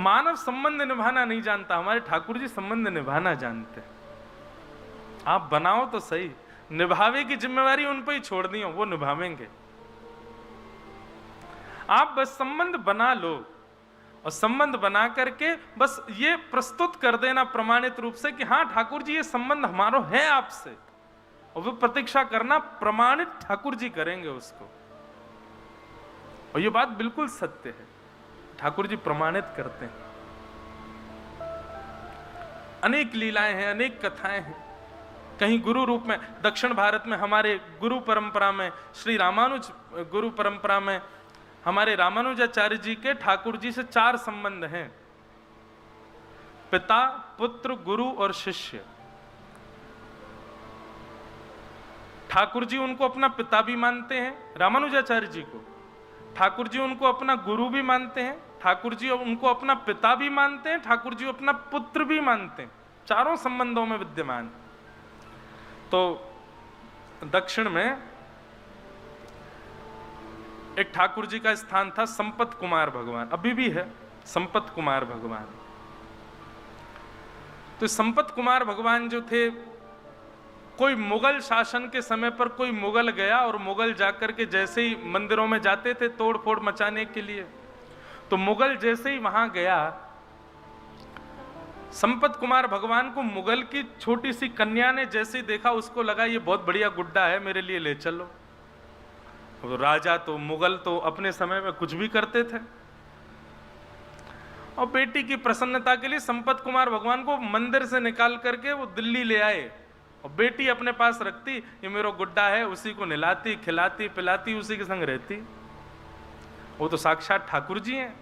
मानव संबंध निभाना नहीं जानता, हमारे ठाकुर जी संबंध निभाना जानते। आप बनाओ तो सही, निभावे की जिम्मेवारी उन पर ही छोड़ दी हो, वो निभावेंगे। आप बस संबंध बना लो और संबंध बना करके बस ये प्रस्तुत कर देना प्रमाणित रूप से कि हाँ ठाकुर जी ये संबंध हमारा है आपसे, और वो प्रतीक्षा करना प्रमाणित ठाकुर जी करेंगे उसको। और ये बात बिल्कुल सत्य है, ठाकुर जी प्रमाणित करते हैं। अनेक लीलाएं हैं, अनेक कथाएं हैं। कहीं गुरु रूप में, दक्षिण भारत में हमारे गुरु परंपरा में, श्री रामानुज गुरु परंपरा में हमारे रामानुजाचार्य जी के ठाकुर जी से 4 संबंध हैं, पिता, पुत्र, गुरु और शिष्य। ठाकुर जी उनको अपना पिता भी मानते हैं, रामानुजाचार्य जी को। ठाकुर जी उनको अपना गुरु भी मानते हैं, ठाकुर जी उनको अपना पिता भी मानते हैं, ठाकुर जी अपना पुत्र भी मानते हैं। चारों संबंधों में विद्यमान। तो दक्षिण में एक ठाकुर जी का स्थान था संपत कुमार भगवान, अभी भी है संपत कुमार भगवान। तो संपत कुमार भगवान जो थे, कोई मुगल शासन के समय पर कोई मुगल गया और मुगल जाकर के जैसे ही मंदिरों में जाते थे तोड़ फोड़ मचाने के लिए, तो मुगल जैसे ही वहां गया, संपत कुमार भगवान को मुगल की छोटी सी कन्या ने जैसे ही देखा, उसको लगा ये बहुत बढ़िया गुड्डा है, मेरे लिए ले चलो। राजा तो, मुगल तो अपने समय में कुछ भी करते थे, और बेटी की प्रसन्नता के लिए संपत कुमार भगवान को मंदिर से निकाल करके वो दिल्ली ले आए, और बेटी अपने पास रखती, ये मेरा गुड्डा है, उसी को नहलाती खिलाती पिलाती, उसी के संग रहती। वो तो साक्षात ठाकुर जी हैं।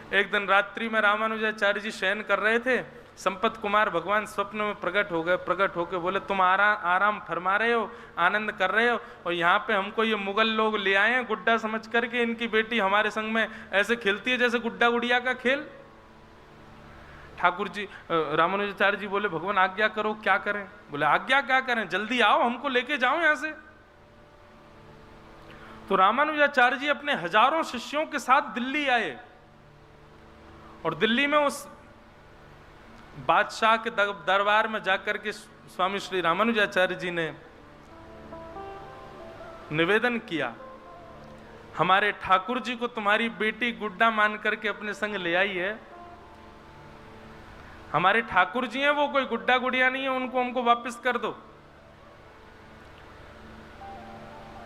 एक दिन रात्रि में रामानुजाचार्य जी शयन कर रहे थे, संपत कुमार भगवान स्वप्न में प्रकट हो गए। प्रकट होकर बोले, तुम आराम फरमा रहे हो, आनंद कर रहे हो, और यहाँ पे हमको ये मुगल लोग ले आए हैं गुड्डा समझ करके, इनकी बेटी हमारे संग में ऐसे खेलती है जैसे गुड्डा गुड़िया का खेल। ठाकुर जी, रामानुजाचार्य जी बोले, भगवान आज्ञा करो, क्या करें? बोले, आज्ञा क्या करें, जल्दी आओ, हमको लेके जाओ यहां से। तो रामानुजाचार्य जी अपने हजारों शिष्यों के साथ दिल्ली आए, और दिल्ली में उस बादशाह के दरबार में जाकर के स्वामी श्री रामानुजाचार्य जी ने निवेदन किया, हमारे ठाकुर जी को तुम्हारी बेटी गुड्डा मान करके अपने संग ले आई है। हमारे ठाकुर जी हैं, वो कोई गुड्डा गुड़िया नहीं है, उनको हमको वापस कर दो।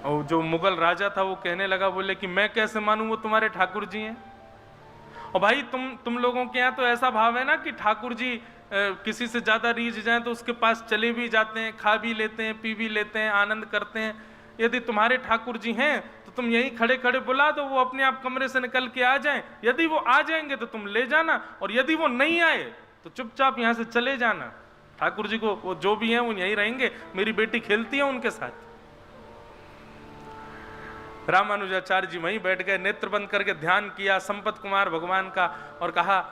और जो मुगल राजा था वो कहने लगा, बोले कि मैं कैसे मानूं वो तुम्हारे ठाकुर जी हैं। और भाई तुम लोगों के यहाँ तो ऐसा भाव है ना कि ठाकुर जी किसी से ज्यादा रीझ जाए तो उसके पास चले भी जाते हैं, खा भी लेते हैं, पी भी लेते हैं, आनंद करते हैं। यदि तुम्हारे ठाकुर जी हैं तो तुम यहीं खड़े खड़े बुला दो, वो अपने आप कमरे से निकल के आ जाएं। यदि वो आ जाएंगे तो तुम ले जाना, और यदि वो नहीं आए तो चुपचाप यहां से चले जाना। ठाकुर जी को वो जो भी हैं वो यहीं रहेंगे, मेरी बेटी खेलती है उनके साथ। रामानुजाचार्य जी वहीं बैठ गए, नेत्र बंद करके ध्यान किया संपत कुमार भगवान का, और कहा,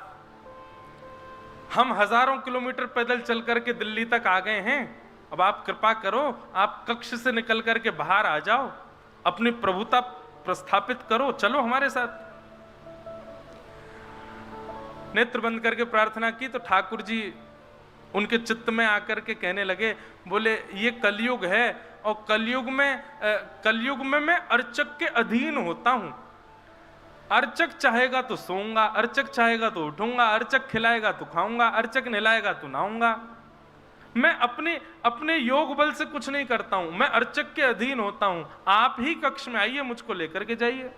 हम हजारों किलोमीटर पैदल चल करके दिल्ली तक आ गए हैं, अब आप कृपा करो, आप कक्ष से निकल करके बाहर आ जाओ, अपनी प्रभुता प्रस्थापित करो, चलो हमारे साथ। नेत्र बंद करके प्रार्थना की तो ठाकुर जी उनके चित्त में आकर के कहने लगे, बोले, ये कलयुग है, और कलयुग में मैं अर्चक के अधीन होता हूं। अर्चक चाहेगा तो सोऊंगा, अर्चक चाहेगा तो उठूंगा, अर्चक खिलाएगा तो खाऊंगा, अर्चक नहलाएगा तो नहाऊंगा। मैं अपने योग बल से कुछ नहीं करता हूं, मैं अर्चक के अधीन होता हूं। आप ही कक्ष में आइए, मुझको लेकर के जाइए।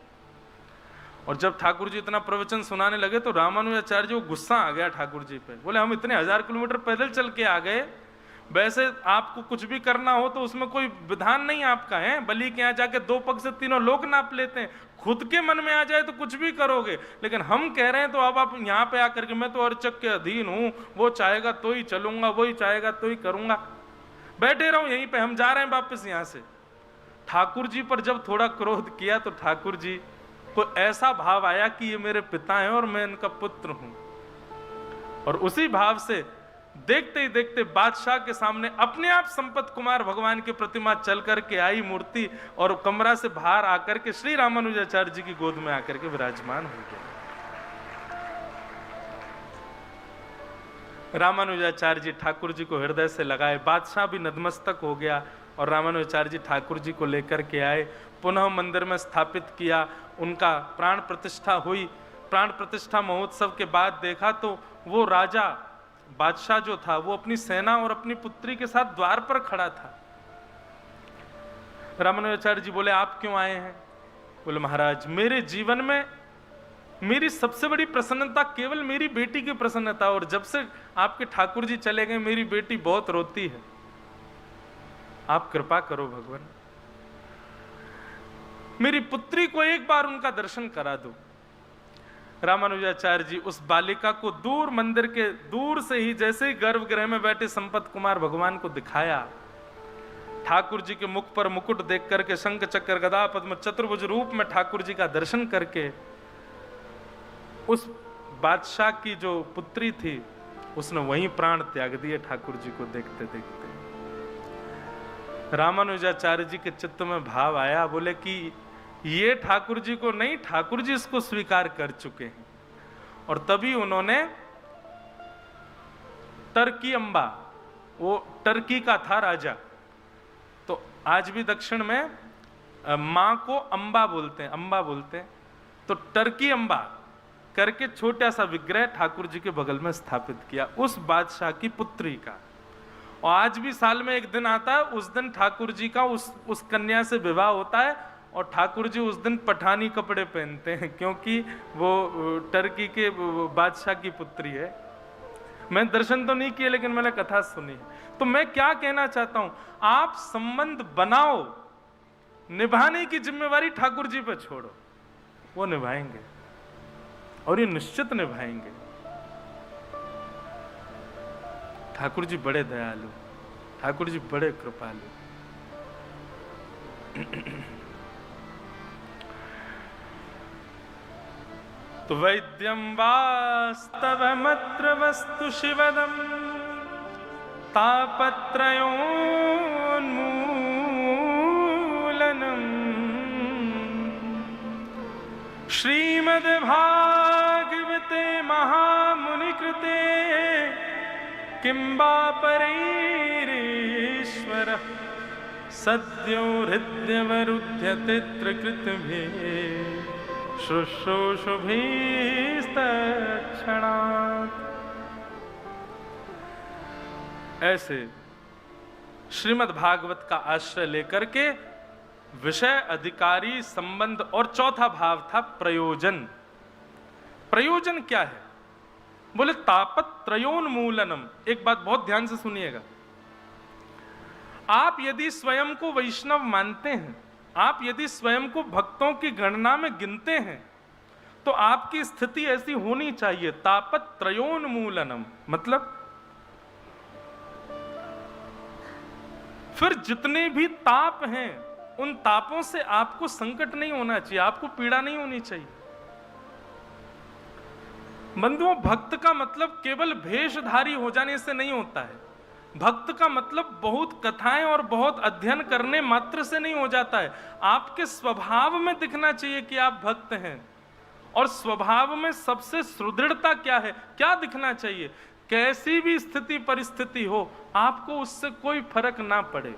और जब ठाकुर जी इतना प्रवचन सुनाने लगे तो रामानुजाचार्य जी को गुस्सा आ गया ठाकुर जी पे। बोले, हम इतने 1000 किलोमीटर पैदल चल के आ गए, वैसे आपको कुछ भी करना हो तो उसमें कोई विधान नहीं आपका है, बलि के यहाँ जाके 2 पग से 3 लोक नाप लेते हैं, खुद के मन में आ जाए तो कुछ भी करोगे, लेकिन हम कह रहे हैं तो अब आप यहाँ पे आकर के, मैं तो अर्चक के अधीन हूँ, वो चाहेगा तो ही चलूंगा, वही चाहेगा तो ही करूंगा, बैठे रहो यहीं पे, हम जा रहे हैं वापस यहाँ से। ठाकुर जी पर जब थोड़ा क्रोध किया तो ठाकुर जी को ऐसा भाव आया कि ये मेरे पिता हैं और मैं इनका पुत्र हूं, और उसी भाव से देखते ही देखते बादशाह के सामने अपने आप संपत कुमार भगवान की प्रतिमा चल करके आई मूर्ति, और कमरा से बाहर आकर के श्री रामानुजाचार्य जी की गोद में आकर के विराजमान हो गया। रामानुजाचार्य जी ठाकुर जी को हृदय से लगाए, बादशाह भी नतमस्तक हो गया और रामानुजाचार्य जी ठाकुर जी को लेकर के आए, पुनः मंदिर में स्थापित किया, उनका प्राण प्रतिष्ठा हुई। प्राण प्रतिष्ठा महोत्सव के बाद देखा तो वो राजा बादशाह जो था वो अपनी सेना और अपनी पुत्री के साथ द्वार पर खड़ा था। रामानुजाचार्य जी बोले, आप क्यों आए हैं? बोले, महाराज मेरे जीवन में मेरी सबसे बड़ी प्रसन्नता केवल मेरी बेटी की प्रसन्नता, और जब से आपके ठाकुर जी चले गए मेरी बेटी बहुत रोती है, आप कृपा करो भगवान, मेरी पुत्री को एक बार उनका दर्शन करा दो। रामानुजाचार्य जी उस बालिका को दूर मंदिर के दूर से ही, जैसे ही गर्भगृह में बैठे संपत कुमार भगवान को दिखाया, ठाकुर जी के मुख पर मुकुट देख करके, शंख चक्र गदा पद्म चतुर्भुज रूप में ठाकुर जी का दर्शन करके, उस बादशाह की जो पुत्री थी उसने वहीं प्राण त्याग दिए ठाकुर जी को देखते देखते। रामानुजाचार्य जी के चित्त में भाव आया, बोले कि ये ठाकुर जी को नहीं, ठाकुर जी इसको स्वीकार कर चुके हैं। और तभी उन्होंने टर्की अंबा, वो टर्की का था राजा, तो आज भी दक्षिण में मां को अंबा बोलते हैं, अंबा बोलते हैं, तो टर्की अंबा करके छोटा सा विग्रह ठाकुर जी के बगल में स्थापित किया उस बादशाह की पुत्री का। और आज भी साल में एक दिन आता है, उस दिन ठाकुर जी का उस कन्या से विवाह होता है, और ठाकुर जी उस दिन पठानी कपड़े पहनते हैं, क्योंकि वो टर्की के बादशाह की पुत्री है। मैं दर्शन तो नहीं किए लेकिन मैंने कथा सुनी है। तो मैं क्या कहना चाहता हूं, आप संबंध बनाओ, निभाने की जिम्मेवारी ठाकुर जी पे छोड़ो, वो निभाएंगे और ये निश्चित निभाएंगे। ठाकुर जी बड़े दयालु, ठाकुर जी बड़े कृपालु। तो वैद्यं वास्तवमत्र वस्तु शिवदं तापत्रयोन्मूलनम् श्रीमद्भागवते महामुनिकृते किं वा परैरीश्वरः सद्यो हृद्यवरुध्यते त्रिकृतभिः शुश्रूषुभिस्तत्क्षणात्। ऐसे श्रीमद् भागवत का आश्रय लेकर के विषय, अधिकारी, संबंध, और चौथा भाव था प्रयोजन। प्रयोजन क्या है? बोले तापत्रयोन्मूलनम। एक बात बहुत ध्यान से सुनिएगा, आप यदि स्वयं को वैष्णव मानते हैं, आप यदि स्वयं को भक्तों की गणना में गिनते हैं, तो आपकी स्थिति ऐसी होनी चाहिए, तापत्रयोन्मूलनम, मतलब फिर जितने भी ताप हैं उन तापों से आपको संकट नहीं होना चाहिए, आपको पीड़ा नहीं होनी चाहिए। बंधुओं, भक्त का मतलब केवल भेषधारी हो जाने से नहीं होता है। भक्त का मतलब बहुत कथाएं और बहुत अध्ययन करने मात्र से नहीं हो जाता है। आपके स्वभाव में दिखना चाहिए कि आप भक्त हैं। और स्वभाव में सबसे सुदृढ़ता क्या है, क्या दिखना चाहिए? कैसी भी स्थिति परिस्थिति हो, आपको उससे कोई फर्क ना पड़े,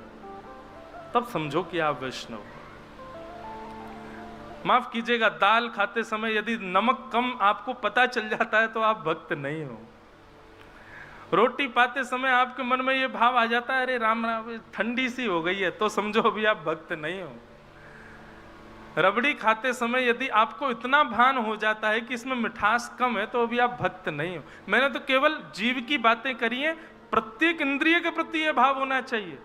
तब समझो कि आप वैष्णव। माफ कीजिएगा, दाल खाते समय यदि नमक कम आपको पता चल जाता है तो आप भक्त नहीं हो। रोटी पाते समय आपके मन में ये भाव आ जाता है, अरे राम राम ठंडी सी हो गई है, तो समझो अभी आप भक्त नहीं हो। रबड़ी खाते समय यदि आपको इतना भान हो जाता है कि इसमें मिठास कम है, तो अभी आप भक्त नहीं हो। मैंने तो केवल जीव की बातें करी हैं, प्रत्येक इंद्रिय के प्रति यह भाव होना चाहिए।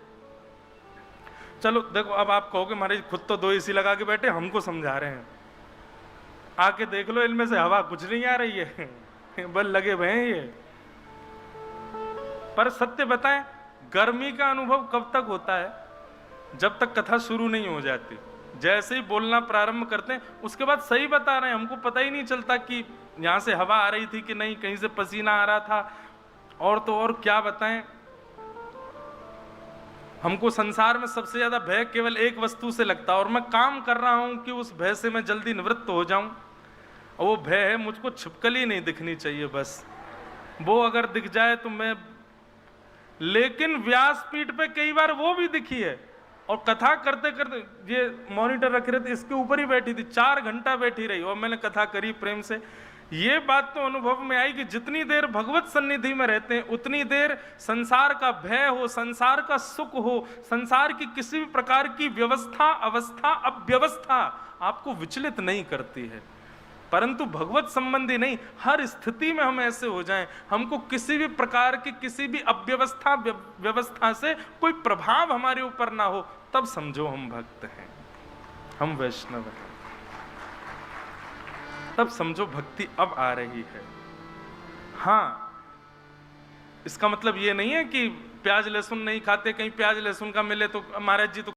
चलो देखो, अब आप कहोगे महाराज खुद तो 2 एसी लगा के बैठे, हमको समझा रहे हैं, आके देख लो, इनमें से हवा कुछ नहीं आ रही है, बल लगे हुए हैं ये। पर सत्य बताएं, गर्मी का अनुभव कब तक होता है? जब तक कथा शुरू नहीं हो जाती। जैसे ही बोलना प्रारंभ करते हैं, उसके बाद सही बता रहे हैं, हमको पता ही नहीं चलता कि यहां से हवा आ रही थी कि नहीं, कहीं से पसीना आ रहा था। और तो और क्या बताएं, हमको संसार में सबसे ज्यादा भय केवल एक वस्तु से लगता है, और मैं काम कर रहा हूं कि उस भय से मैं जल्दी निवृत्त हो जाऊं। और वो भय है, मुझको छिपकली नहीं दिखनी चाहिए बस। वो अगर दिख जाए तो मैं, लेकिन व्यासपीठ पे कई बार वो भी दिखी है। और कथा करते करते, ये मॉनिटर रखे रहते, इसके ऊपर ही बैठी थी, 4 घंटा बैठी रही और मैंने कथा करी प्रेम से। ये बात तो अनुभव में आई कि जितनी देर भगवत सन्निधि में रहते हैं उतनी देर संसार का भय हो, संसार का सुख हो, संसार की किसी भी प्रकार की व्यवस्था, अवस्था, अव्यवस्था आपको विचलित नहीं करती है। परंतु भगवत संबंधी नहीं, हर स्थिति में हम ऐसे हो जाएं, हमको किसी भी प्रकार की किसी भी अव्यवस्था व्यवस्था से कोई प्रभाव हमारे ऊपर ना हो, तब समझो हम भक्त हैं, हम वैष्णव हैं, तब समझो भक्ति अब आ रही है। हाँ, इसका मतलब ये नहीं है कि प्याज लहसुन नहीं खाते, कहीं प्याज लहसुन का मिले तो महाराज जी तो